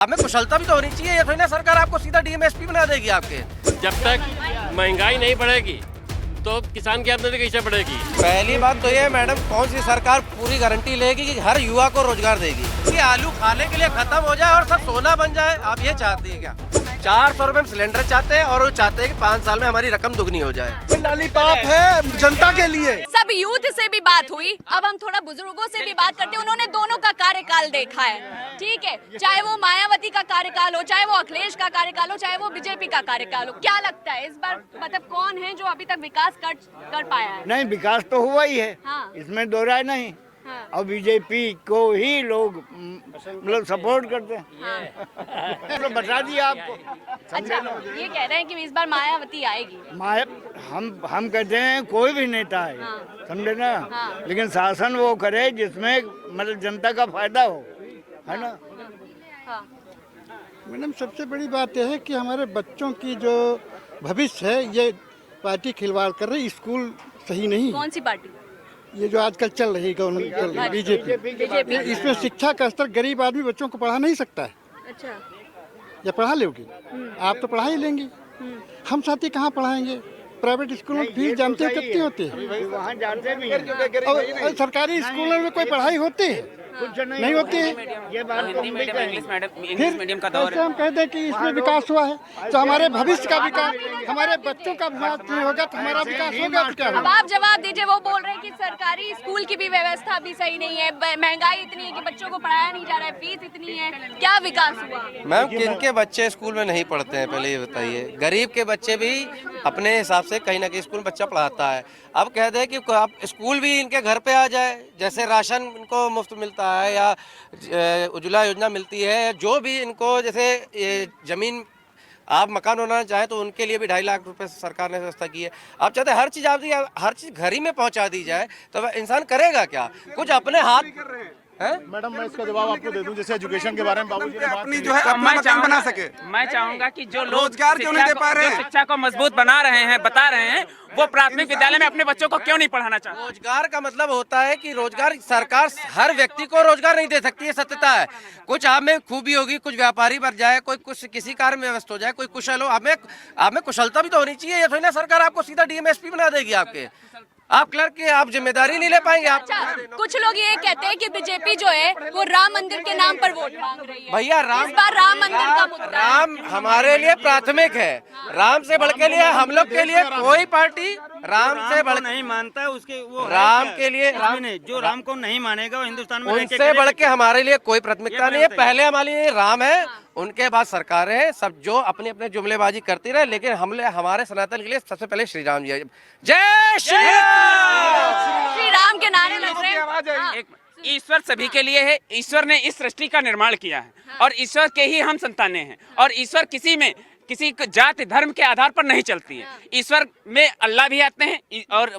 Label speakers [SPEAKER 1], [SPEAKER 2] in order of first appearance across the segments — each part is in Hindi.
[SPEAKER 1] हमें कुशलता भी तो होनी चाहिए। ये थोड़ी ना सरकार आपको सीधा डीएमएसपी बना देगी आपके।
[SPEAKER 2] जब तक महंगाई नहीं बढ़ेगी तो किसान की आमदनी कैसे बढ़ेगी।
[SPEAKER 1] पहली बात तो ये मैडम, कौन सी सरकार पूरी गारंटी लेगी कि हर युवा को रोजगार देगी। कि आलू खाने के लिए खत्म हो जाए और सब सोना बन जाए, आप ये चाहती है क्या? 400 रुपए में सिलेंडर चाहते हैं और वो चाहते हैं कि 5 साल में हमारी रकम दुगनी हो जाए।
[SPEAKER 3] लॉलीपॉप है जनता के लिए।
[SPEAKER 4] सब यूथ से भी बात हुई, अब हम थोड़ा बुजुर्गों से भी बात करते हैं। उन्होंने दोनों का कार्यकाल देखा है, ठीक है, चाहे वो मायावती का कार्यकाल हो, चाहे वो अखिलेश का कार्यकाल हो, चाहे वो बीजेपी का कार्यकाल हो। क्या लगता है इस बार मतलब कौन है जो अभी तक विकास कर पाया है?
[SPEAKER 3] नहीं, विकास तो हुआ ही है,
[SPEAKER 4] हाँ।
[SPEAKER 3] इसमें दो राय नहीं।
[SPEAKER 4] हाँ।
[SPEAKER 3] और बीजेपी को ही लोग मतलब सपोर्ट करते हैं।
[SPEAKER 4] हाँ।
[SPEAKER 3] तो बता दिया आपको।
[SPEAKER 4] अच्छा, ये कह रहे हैं कि इस बार मायावती आएगी।
[SPEAKER 3] हम कहते हैं कोई भी नेता है,
[SPEAKER 4] हाँ।
[SPEAKER 3] समझे ना,
[SPEAKER 4] हाँ।
[SPEAKER 3] लेकिन शासन वो करे जिसमें मतलब जनता का फायदा हो, है ना।
[SPEAKER 4] हाँ।
[SPEAKER 5] मैडम, सबसे बड़ी बात यह है कि हमारे बच्चों की जो भविष्य है, ये पार्टी खिलवाड़ कर रही। स्कूल सही नहीं,
[SPEAKER 4] कौन सी पार्टी?
[SPEAKER 5] ये जो आजकल चल रही गवर्नमेंट चल रही बीजेपी, इसमें शिक्षा का स्तर गरीब आदमी बच्चों को पढ़ा नहीं सकता है।
[SPEAKER 4] अच्छा।
[SPEAKER 5] या पढ़ा लोगी आप तो पढ़ा ही लेंगी, हम साथी कहाँ पढ़ाएंगे? प्राइवेट स्कूलों में फीस जानते हो कितनी होती है?
[SPEAKER 3] वहाँ जानते भी हैं।
[SPEAKER 5] और सरकारी स्कूलों में कोई पढ़ाई होती है?
[SPEAKER 3] कुछ
[SPEAKER 5] नहीं होती है।
[SPEAKER 3] ये बात तो हम भी कहें।
[SPEAKER 5] फिर
[SPEAKER 6] मीडियम का दौर
[SPEAKER 5] कैसे हम कहते हैं कि इसमें विकास हुआ है? तो हमारे भविष्य का विकास, हमारे बच्चों का विकास नहीं होगा तो हमारा विकास होगा तो क्या
[SPEAKER 4] अब
[SPEAKER 5] होगा?
[SPEAKER 4] आप जवाब दीजिए। वो बोल रहे हैं कि सरकारी स्कूल की भी व्यवस्था भी सही नहीं है, महंगाई इतनी है कि बच्चों को पढ़ाया नहीं जा रहा है, फीस इतनी है, क्या विकास हुआ?
[SPEAKER 1] मैम, किनके बच्चे स्कूल में नहीं पढ़ते हैं पहले ये बताइए। गरीब के बच्चे भी अपने हिसाब से कहीं ना कहीं स्कूल में बच्चा पढ़ाता है। अब कहते हैं कि आप स्कूल भी इनके घर पे आ जाए, जैसे राशन इनको मुफ्त मिलता है या उज्ज्वला योजना मिलती है, जो भी इनको जैसे जमीन आप मकान बनाना चाहें तो उनके लिए भी 2.5 लाख रुपए सरकार ने व्यवस्था की है। आप चाहते हैं हर चीज़ घर ही में पहुंचा दी जाए तो इंसान करेगा क्या? कुछ अपने हाथ है।
[SPEAKER 7] मैडम, मैं इसका जवाब आपको दे दूं। जैसे एजुकेशन के बारे में बाबूजी ने बात
[SPEAKER 6] अपनी
[SPEAKER 7] की
[SPEAKER 6] जो है अपना मकान बना सके।
[SPEAKER 8] मैं चाहूंगा कि जो लोग
[SPEAKER 6] रोजगार क्यों नहीं दे पा रहे हैं?
[SPEAKER 8] शिक्षा को मजबूत बना रहे हैं, बता रहे हैं, वो प्राथमिक विद्यालय में अपने बच्चों को क्यों नहीं पढ़ाना चाहते?
[SPEAKER 1] रोजगार का मतलब होता है कि रोजगार सरकार हर व्यक्ति को रोजगार नहीं दे सकती है, सत्यता है। कुछ आप में खूबी होगी, कुछ व्यापारी बन जाए, कोई कुछ किसी कार्य में व्यस्त हो जाए, कोई कुशल हो। आप में कुशलता भी तो होनी चाहिए। ये थोड़ी ना सरकार आपको सीधा डीएमएसपी बना देगी आपके। आप क्लर्क की आप जिम्मेदारी नहीं ले पाएंगे आप।
[SPEAKER 4] अच्छा, कुछ लोग ये कहते हैं कि बीजेपी जो है वो राम मंदिर के नाम पर वोट मांग रही है।
[SPEAKER 1] भैया,
[SPEAKER 4] इस बार राम मंदिर का मुद्दा है।
[SPEAKER 1] राम हमारे लिए प्राथमिक है। राम से बढ़ के लिए हम लोग के लिए कोई पार्टी राम से बढ़
[SPEAKER 9] नहीं मानता है उसके वो
[SPEAKER 1] राम के लिए
[SPEAKER 9] जो राम को नहीं मानेगा वो हिंदुस्तान में
[SPEAKER 1] उनसे बढ़ के हमारे लिए कोई प्राथमिकता नहीं है। पहले हमारे लिए राम है, उनके बाद सरकार है। सब जो अपने अपने जुमलेबाजी करती रहे, लेकिन हमारे सनातन के लिए सबसे पहले श्री राम जी। जय श्री राम।
[SPEAKER 4] श्री राम के नारे लग रहे हैं। हाँ।
[SPEAKER 8] ईश्वर सभी के लिए है। ईश्वर ने इस सृष्टि का निर्माण किया है और ईश्वर के ही हम संतानें हैं। और ईश्वर किसी जाति धर्म के आधार पर नहीं चलती है। ईश्वर में अल्लाह भी आते हैं और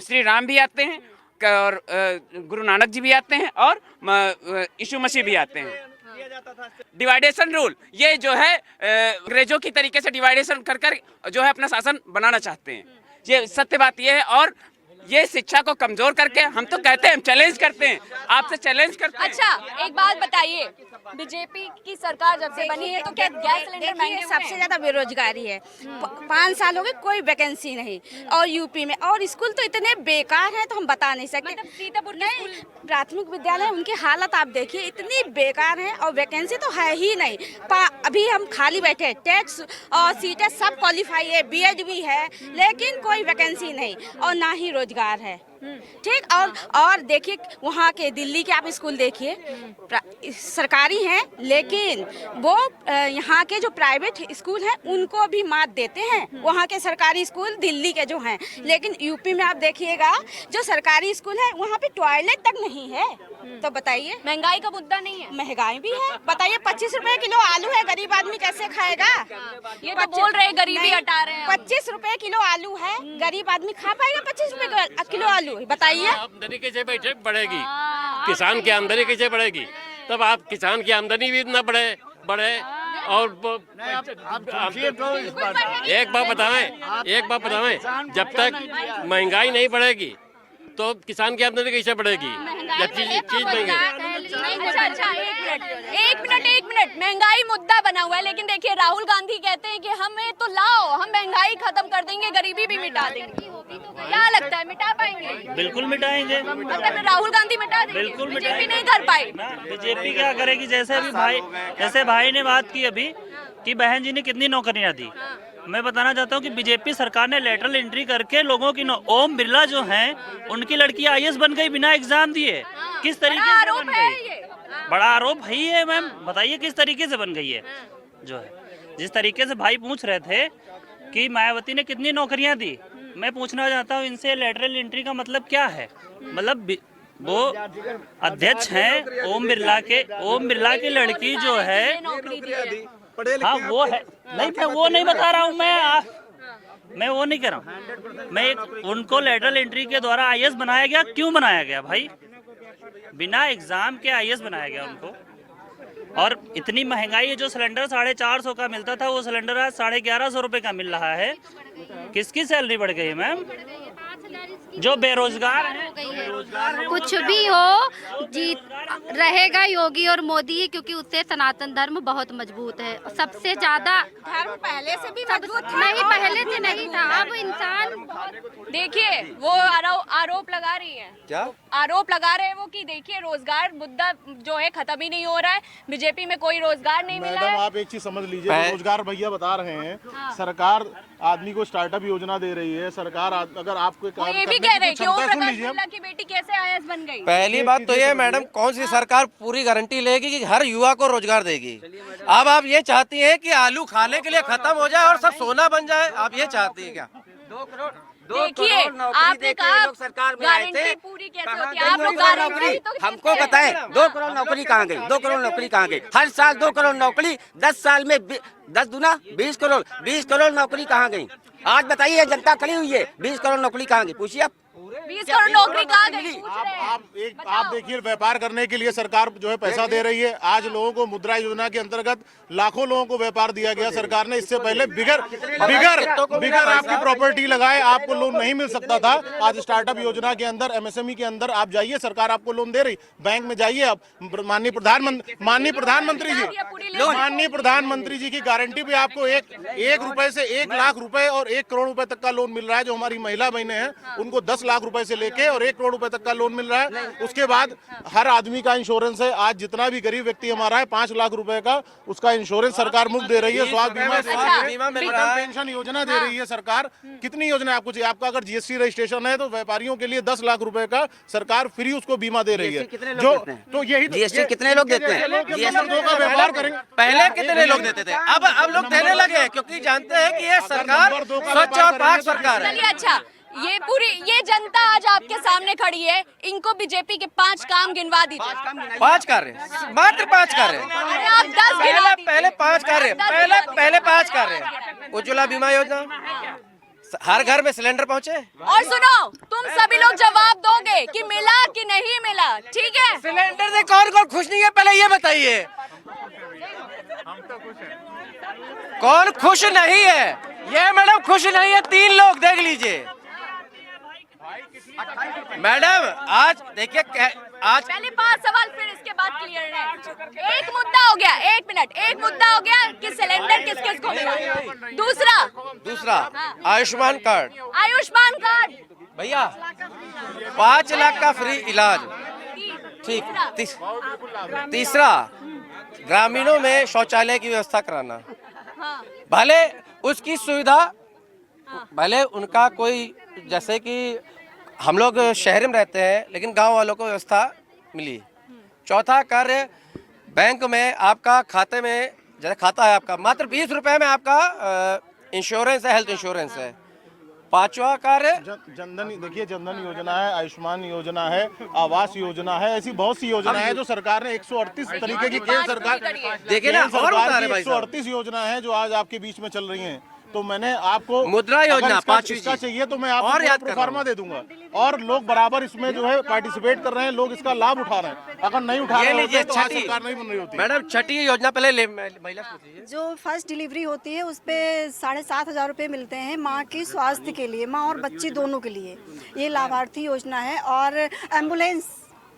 [SPEAKER 8] श्री राम भी आते हैं और गुरु नानक जी भी आते हैं और यीशु मसीह भी आते हैं। डिवाइडेशन रूल, ये जो है अंग्रेजों की तरीके से डिवाइडेशन कर जो है अपना शासन बनाना चाहते हैं। ये सत्य बात ये है। और ये शिक्षा को कमजोर करके हम तो कहते हैं, हम चैलेंज करते हैं, आपसे चैलेंज करते हैं।
[SPEAKER 4] अच्छा, एक बात बताइए, बीजेपी की सरकार जब से बनी है तो क्या गैस सिलेंडर महंगे हुए हैं?
[SPEAKER 10] सबसे ज्यादा बेरोजगारी है। 5 साल हो गए कोई वैकेंसी नहीं। और यूपी में और स्कूल तो इतने बेकार हैं तो हम बता नहीं सकते।
[SPEAKER 4] मतलब सीतापुर के स्कूल,
[SPEAKER 10] प्राथमिक विद्यालय उनकी हालत आप देखिए, इतनी बेकार है और वैकेंसी तो है ही नहीं। अभी हम खाली बैठे, टैक्स और सीटें सब क्वालिफाई है, बीएड भी है, लेकिन कोई वैकेंसी नहीं और ना ही रोजगार है। ठीक। और देखिए वहाँ के दिल्ली के आप स्कूल देखिए, सरकारी हैं, लेकिन वो यहाँ के जो प्राइवेट स्कूल हैं उनको भी मात देते हैं, वहाँ के सरकारी स्कूल दिल्ली के जो हैं। लेकिन यूपी में आप देखिएगा जो सरकारी स्कूल है वहाँ पे टॉयलेट तक नहीं है। तो बताइए,
[SPEAKER 4] महंगाई का मुद्दा नहीं है?
[SPEAKER 10] महंगाई भी है। बताइए 25 रुपए किलो आलू है, गरीब आदमी कैसे खाएगा?
[SPEAKER 4] ये तो बोल रहे हैं गरीबी हटा रहे हैं।
[SPEAKER 10] 25 रुपए किलो आलू है, गरीब आदमी खा पाएगा 25 रुपए किलो आलू? बताइए।
[SPEAKER 2] आमदनी कैसे बढ़ेगी? किसान की आमदनी कैसे बढ़ेगी? तब आप किसान की आमदनी भी ना बढ़े और एक बात बताएं, जब तक महंगाई नहीं बढ़ेगी तो किसान की आमदनी कैसे बढ़ेगी? जब चीज महंगी
[SPEAKER 4] अच्छा, एक मिनट, महंगाई मुद्दा बना हुआ है, लेकिन देखिए राहुल गांधी कहते हैं कि हमें तो लाओ, हम महंगाई खत्म कर देंगे, गरीबी भी मिटा देंगे। क्या लगता है, मिटा पाएंगे?
[SPEAKER 9] बिल्कुल मिटाएंगे।
[SPEAKER 4] मतलब राहुल गांधी मिटा देंगे,
[SPEAKER 9] बिल्कुल
[SPEAKER 4] बीजेपी नहीं कर पाई।
[SPEAKER 9] बीजेपी क्या करेगी? जैसे भाई ने बात की अभी कि बहन जी ने कितनी नौकरियां दी। मैं बताना चाहता हूँ कि बीजेपी सरकार ने लेटरल एंट्री करके लोगों की ओम बिरला जो हैं उनकी लड़की आईएएस बन गई बिना एग्जाम दिए। किस तरीके से बन गई? बड़ा आरोप है ये मैम, बताइए किस तरीके से बन गई है? जो है जिस तरीके से भाई पूछ रहे थे कि मायावती ने कितनी नौकरियां दी, मैं पूछना चाहता हूँ इनसे लेटरल एंट्री का मतलब क्या है? मतलब वो अध्यक्ष हैं ओम बिरला की लड़की जो है, हाँ वो है। नहीं, मैं वो नहीं बता रहा हूँ, मैं वो नहीं कर रहा हूँ। मैं उनको लेटरल एंट्री के द्वारा आईएएस बनाया गया। क्यों बनाया गया भाई? बिना एग्जाम के आईएएस बनाया गया उनको। और इतनी महंगाई है, जो सिलेंडर 450 का मिलता था वो सिलेंडर आज 1150 रुपए का मिल रहा है। किसकी सैलरी बढ़ गई है मैम? जो बेरोजगार है।
[SPEAKER 11] कुछ भी हो, जीत रहेगा योगी और मोदी, क्योंकि उससे सनातन धर्म बहुत मजबूत है। सबसे ज्यादा
[SPEAKER 10] धर्म पहले से भी मजबूत था।
[SPEAKER 11] नहीं, पहले से नहीं था। अब इंसान
[SPEAKER 4] देखिए वो आरोप लगा रही है,
[SPEAKER 1] क्या
[SPEAKER 4] आरोप लगा रहे हैं वो कि देखिए रोजगार मुद्दा जो है खत्म ही नहीं हो रहा है, बीजेपी में कोई रोजगार नहीं मिला है।
[SPEAKER 7] मैडम आप एक चीज समझ लीजिए, रोजगार भैया बता रहे हैं, सरकार आदमी को स्टार्टअप योजना दे रही है। सरकार अगर आपको
[SPEAKER 4] वो ये भी कह रहे हैं कि ओम प्रकाश बिरला की बेटी कैसे आईएएस बन गई।
[SPEAKER 1] पहली बात तो ये मैडम, कौन सी सरकार पूरी गारंटी लेगी कि हर युवा को रोजगार देगी? अब आप ये चाहती हैं कि आलू खाने के लिए खत्म हो जाए और सब सोना बन जाए? आप ये चाहती हैं क्या?
[SPEAKER 6] 2 करोड़
[SPEAKER 4] देखिए आपने कहा
[SPEAKER 6] सरकार में आए थे,
[SPEAKER 4] गारंटी पूरी कैसे होती है? आप लोग गारंटी तो
[SPEAKER 6] हमको बताएं 2 करोड़ नौकरी कहाँ गई? 2 करोड़ नौकरी कहाँ गई? हर साल 2 करोड़ नौकरी, 10 साल में 10 दूना 20 करोड़ नौकरी कहाँ गई? आज बताइए, जनता खड़ी हुई है, 20 करोड़ नौकरी कहाँ गई? पूछिए आप।
[SPEAKER 4] 20 करोड़ नौकरी कहाँ गई?
[SPEAKER 7] आप देखिए, व्यापार करने के लिए सरकार जो है पैसा दे रही है। आज लोगों को मुद्रा योजना के अंतर्गत लाखों लोगों को व्यापार दिया गया सरकार ने। इससे पहले बिगर आपकी प्रॉपर्टी लगाए आपको लोन नहीं मिल सकता था। आज स्टार्टअप योजना के अंदर, एमएसएमई के अंदर आप जाइए, सरकार आपको लोन दे रही। बैंक में जाइए आप, माननीय प्रधानमंत्री जी की गारंटी पे आपको एक रुपए से 1 लाख रुपए और 1 करोड़ रुपए तक का लोन मिल रहा है। जो हमारी महिला बहनें हैं उनको 10 लाख रुपए से लेके और 1 करोड़ रुपए तक का लोन मिल रहा है। उसके बाद हर आदमी का इंश्योरेंस है। आज जितना भी गरीब व्यक्ति हमारा है, 5 लाख रुपए का उसका इंश्योरेंस सरकार मुफ्त दे रही है। स्वास्थ्य बीमा मिल रहा है, पेंशन योजना दे रही है सरकार। कितनी योजना आपको चाहिए? आपका अगर जीएसटी रजिस्ट्रेशन है तो व्यापारियों के लिए 10 लाख रुपए का सरकार फ्री उसको बीमा दे रही है। जो तो यही
[SPEAKER 6] जीएसटी कितने लोग देते हैं?
[SPEAKER 7] जीएसटी का व्यापार करेंगे।
[SPEAKER 1] पहले कितने लोग देते थे, अब लोग देने लगे हैं, क्योंकि जानते हैं कि ये सरकार स्वच्छ और पाक सरकार है।
[SPEAKER 4] चलिए अच्छा, ये जनता आज आपके सामने खड़ी है, इनको बीजेपी के 5 काम गिनवा दीजिए।
[SPEAKER 1] 5 कार्य, मात्र 5 कार्य।
[SPEAKER 4] अरे आप 10 गिनवा दीजिए।
[SPEAKER 1] पहले 5 कार्य, पहले 5 कार्य। उज्ज्वला बीमा योजना, हर घर में सिलेंडर पहुंचे।
[SPEAKER 4] और सुनो, तुम सभी लोग जवाब दोगे कि मिला कि नहीं मिला, ठीक है?
[SPEAKER 1] सिलेंडर से कौन कौन खुश नहीं है, पहले ये बताइए। कौन खुश नहीं है? ये मैडम खुश नहीं है, 3 लोग देख लीजिए। मैडम आज देखिए, आज
[SPEAKER 4] पहले 5 सवाल, फिर इसके बाद क्लियर है। एक मुद्दा हो गया, 1 मिनट, एक मुद्दा हो गया कि सिलेंडर किस किस को मिला। दूसरा
[SPEAKER 1] आयुष्मान कार्ड।
[SPEAKER 4] आयुष्मान कार्ड
[SPEAKER 1] भैया 5 लाख का फ्री इलाज, ठीक। तीसरा ग्रामीणों में शौचालय की व्यवस्था कराना। भले उसकी सुविधा, भले उनका कोई, जैसे कि हम लोग शहर में रहते हैं लेकिन गांव वालों को व्यवस्था मिली। चौथा कार्य, बैंक में आपका खाते में, जैसे खाता है आपका, मात्र 20 रुपए में आपका इंश्योरेंस है, हेल्थ इंश्योरेंस है। 5वां कार्य
[SPEAKER 7] जनधन, देखिए जनधन योजना है, आयुष्मान योजना है, आवास योजना है, ऐसी बहुत सी योजना है जो सरकार ने 138 तरीके की केंद्र सरकार,
[SPEAKER 1] देखिए ना, और बता रहे भाई साहब,
[SPEAKER 7] 138 योजना है जो आज आपके बीच में चल रही हैं। तो मैंने आपको
[SPEAKER 1] मुद्रा योजना 5वीं
[SPEAKER 7] इसका चाहिए तो मैं आपको
[SPEAKER 1] और याद
[SPEAKER 7] प्रोफार्मा दे दूंगा। और लोग बराबर इसमें जो है पार्टिसिपेट कर रहे हैं, लोग इसका लाभ उठा रहे हैं। अगर नहीं उठा रहे होते तो आज सरकार नहीं बन रही होती।
[SPEAKER 1] मैडम 6ठी योजना, पहले महिला
[SPEAKER 10] जो फर्स्ट डिलीवरी होती है उस पे 7,500 रुपये मिलते हैं माँ की स्वास्थ्य के लिए, माँ और बच्ची दोनों के लिए। ये लाभार्थी योजना है। और एम्बुलेंस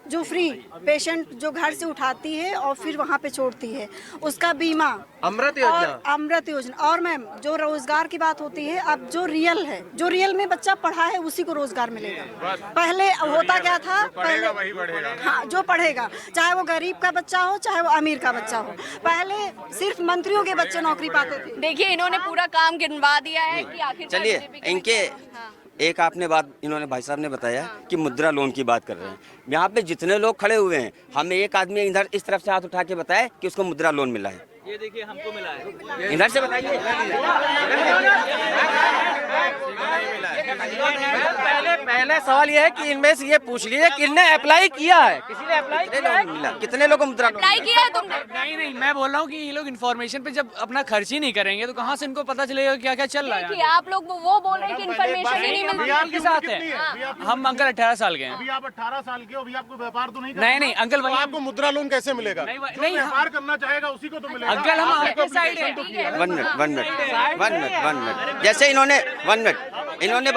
[SPEAKER 10] जो फ्री पेशेंट जो घर से उठाती है और फिर वहाँ पे छोड़ती है, उसका बीमा,
[SPEAKER 1] अमृत योजना।
[SPEAKER 10] और अमृत योजना। और मैम जो रोजगार की बात होती है, अब जो रियल है, जो रियल में बच्चा पढ़ा है उसी को रोजगार मिलेगा। पहले होता क्या था, पहले
[SPEAKER 7] वही बढ़ेगा।
[SPEAKER 10] हाँ, जो पढ़ेगा, चाहे वो गरीब का बच्चा हो चाहे वो अमीर का बच्चा हो, पहले सिर्फ मंत्रियों के बच्चे नौकरी पाते थे।
[SPEAKER 4] देखिए इन्होंने पूरा काम गिनवा दिया है कि आखिर
[SPEAKER 6] चलिए इनके एक आपने बात इन्होंने भाई साहब ने बताया कि मुद्रा लोन की बात कर रहे हैं। यहाँ पे जितने लोग खड़े हुए हैं, हमें एक आदमी इधर इस तरफ से हाथ उठा के बताया कि उसको मुद्रा लोन मिला है।
[SPEAKER 9] ये देखिए हमको मिला है।
[SPEAKER 6] इधर से बताइए।
[SPEAKER 1] पहले सवाल ये है कि इनमें से ये पूछ लीजिए किसने अप्लाई किया है, किसी ने अप्लाई किया है?
[SPEAKER 6] मिला कितने लोगों को मुद्रा लोन
[SPEAKER 4] अप्लाई किया है तुमने?
[SPEAKER 9] नहीं, मैं बोल रहा हूँ कि ये लोग इन्फॉर्मेशन पे जब अपना खर्च ही नहीं करेंगे तो कहाँ से इनको पता चलेगा क्या क्या चल रहा
[SPEAKER 4] देखिए आप लोग वो बोल रहे हैं कि इन्फॉर्मेशन ही नहीं मिलती।
[SPEAKER 9] है। के साथ है हम अंकल 18 साल के हैं।
[SPEAKER 7] अभी आप 18 साल के हो, अभी आपको व्यापार तो नहीं करना।
[SPEAKER 9] नहीं अंकल
[SPEAKER 7] तो आपको मुद्रा लोन कैसे मिलेगा?
[SPEAKER 9] नहीं,
[SPEAKER 7] व्यापार करना चाहेगा उसी को तो मिलेगा।
[SPEAKER 9] अंकल हम आपके साइड है।
[SPEAKER 6] वन मिनट जैसे इन्होंने 1 मिनट इन्होंने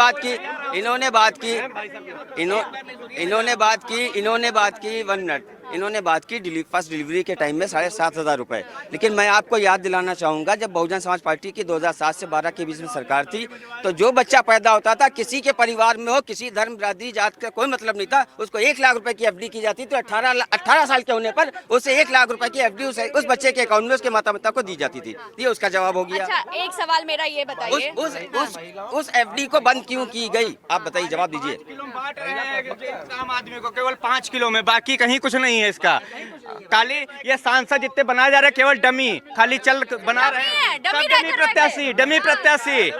[SPEAKER 6] बात की फर्स्ट डिलीवरी के टाइम में 7,500 रुपए। लेकिन मैं आपको याद दिलाना चाहूंगा, जब बहुजन समाज पार्टी की 2007 से 12 के बीच में सरकार थी, तो जो बच्चा पैदा होता था, किसी के परिवार में हो, किसी धर्म बिरादरी जात का कोई मतलब नहीं था, उसको 1 लाख रुपए की एफडी की जाती। तो 18 साल के होने पर उसे 1 लाख रुपए की एफडी उस बच्चे के अकाउंट में उसके माता पिता को दी जाती थी। ये उसका जवाब हो गया।
[SPEAKER 4] अच्छा एक सवाल मेरा ये बताइए,
[SPEAKER 6] उस एफडी को बंद क्यों की गई, आप बताइए, जवाब दीजिए।
[SPEAKER 12] आम आदमी को केवल 5 किलो में, बाकी कहीं कुछ नहीं है इसका। खाली ये सांसद जितने बनाए जा रहे हैं केवल डमी, खाली चल बना रहे हैं, डमी प्रत्याशी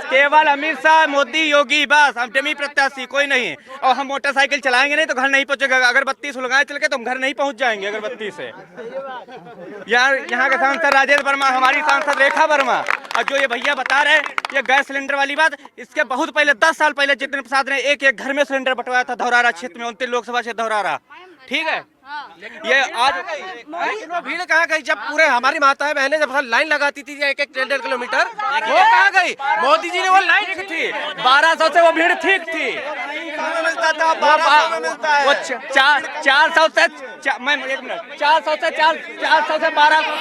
[SPEAKER 12] केवल अमित शाह, मोदी, योगी, बस हम डमी प्रत्याशी, कोई नहीं। और हम मोटरसाइकिल चलाएंगे नहीं तो घर नहीं पहुंचेगा। अगरबत्ती सुलगाए चल के तो हम घर नहीं पहुंच जाएंगे अगरबत्ती से। यहाँ के सांसद राजेंद्र वर्मा, हमारी सांसद रेखा वर्मा, और जो ये भैया बता रहे ये गैस सिलेंडर वाली बात, इसके बहुत पहले 10 साल पहले जितने प्रसाद ने एक घर में सिलेंडर बंटवाया था धौरारा क्षेत्र में, 29 लोकसभा क्षेत्र धौरारा, ठीक है। ये आज
[SPEAKER 1] भीड़ कहाँ गई जब पूरे हमारी माताएं बहनें जब लाइन लगाती थी 1-1 किलोमीटर, वो कहाँ गई? मोदी जी ने वो लाइन
[SPEAKER 12] ठीक थी, 1200 से वो भीड़ ठीक थी।
[SPEAKER 1] मिलता था, 1200 मिलता है।
[SPEAKER 12] वो 400 से 400 से 1200।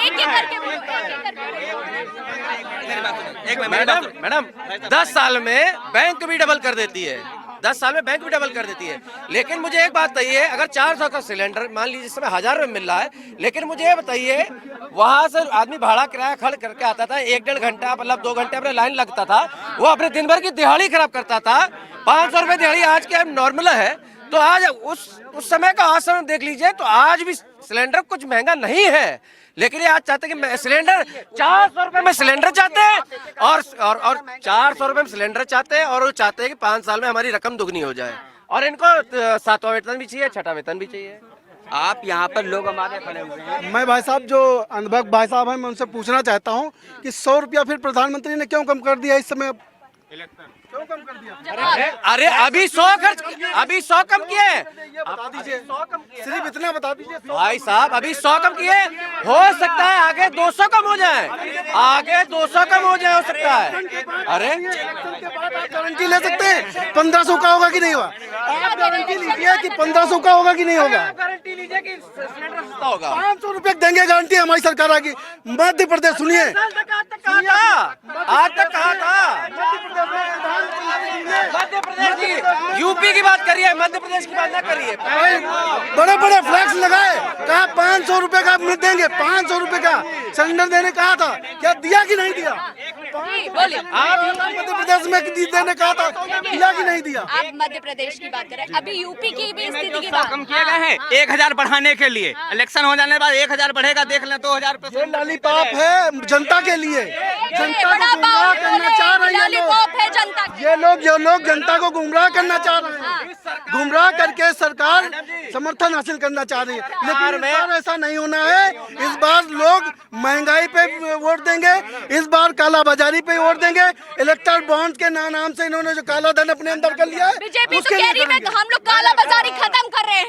[SPEAKER 1] मैडम 10 साल में बैंक भी डबल कर देती है, 10 साल में बैंक भी डबल कर देती है। लेकिन मुझे एक बात बताइए, अगर 400 का सिलेंडर मान लीजिए इस समय 1000 रुपये मिल रहा है, लेकिन मुझे ये बताइए वहां से आदमी भाड़ा किराया खर्च करके आता था, 1-1.5 घंटा मतलब 2 घंटे अपने लाइन लगता था, वो अपने दिन भर की दिहाड़ी खराब करता था। 500 रुपये दिहाड़ी आज के नॉर्मल है, तो आज उस समय का आज समय देख लीजिए, तो आज भी सिलेंडर कुछ महंगा नहीं है। लेकिन ये आज चाहते हैं कि सिलेंडर 400 रुपए में सिलेंडर चाहते हैं और 400 रुपए में सिलेंडर चाहते हैं, और वो चाहते हैं कि 5 साल में हमारी रकम दुगनी हो जाए, और इनको 7वां वेतन भी चाहिए, 6वां वेतन भी चाहिए।
[SPEAKER 6] आप यहाँ पर लोग हमारे खड़े हुए हैं।
[SPEAKER 5] मैं भाई साहब जो अनुभव भाई साहब हैं, मैं उनसे पूछना चाहता हूँ कि 100 रुपया फिर प्रधानमंत्री ने क्यों कम कर दिया इस समय? क्यों कम कर दिया?
[SPEAKER 1] अरे अभी 100 कम किए,
[SPEAKER 5] बता दीजिए, सिर्फ इतना बता दीजिए।
[SPEAKER 1] भाई साहब अभी 100 कम किए, हो सकता है आगे 200 कम हो जाए, आगे 200 कम हो जाए, हो सकता है। अरे
[SPEAKER 5] गारंटी ले सकते हैं 1500 का होगा कि नहीं होगा? आप गारंटी लीजिए कि 1500 का होगा कि नहीं होगा?
[SPEAKER 1] गारंटी लीजिए कि सिलेंडर सस्ता होगा।
[SPEAKER 5] 500 रुपए देंगे गारंटी हमारी सरकार आएगी। मध्य प्रदेश सुनिए,
[SPEAKER 1] आज तक कहा था मध्य प्रदेश की, यूपी की बात करिए, मध्य प्रदेश की बात ना करिए।
[SPEAKER 5] बड़े बड़े फ्लैक्स लगाए, कहा 500 रुपए का देंगे, 500 रुपए का सिलेंडर देने कहा था, क्या दिया कि नहीं दिया?
[SPEAKER 1] आप
[SPEAKER 5] मध्य प्रदेश में देने कहा था, दिया कि नहीं दिया?
[SPEAKER 4] आप मध्य प्रदेश की बात करें, अभी यूपी की भी स्थिति की बात।
[SPEAKER 12] कम किए गए हैं 1000 बढ़ाने के लिए, इलेक्शन हो जाने के बाद 1000 बढ़ेगा, देख लें 2000 पे।
[SPEAKER 5] ये लॉलीपॉप है जनता के लिए, जनता को गुमराह करना चाह रहे हैं ये लोग जनता को गुमराह करना चाह रहे हैं, गुमराह करके सरकार समर्थन हासिल करना चाह रही है। लेकिन इस बार ऐसा नहीं होना है, इस बार लोग महंगाई पे वोट देंगे, इस बार कालाबाजारी पे वोट देंगे। इलेक्टोरल बॉन्ड के नाम से इन्होंने जो काला धन अपने अंदर कर लिया है,
[SPEAKER 4] बीजेपी तो कह रही है हम लोग कालाबाजारी खत्म कर रहे हैं।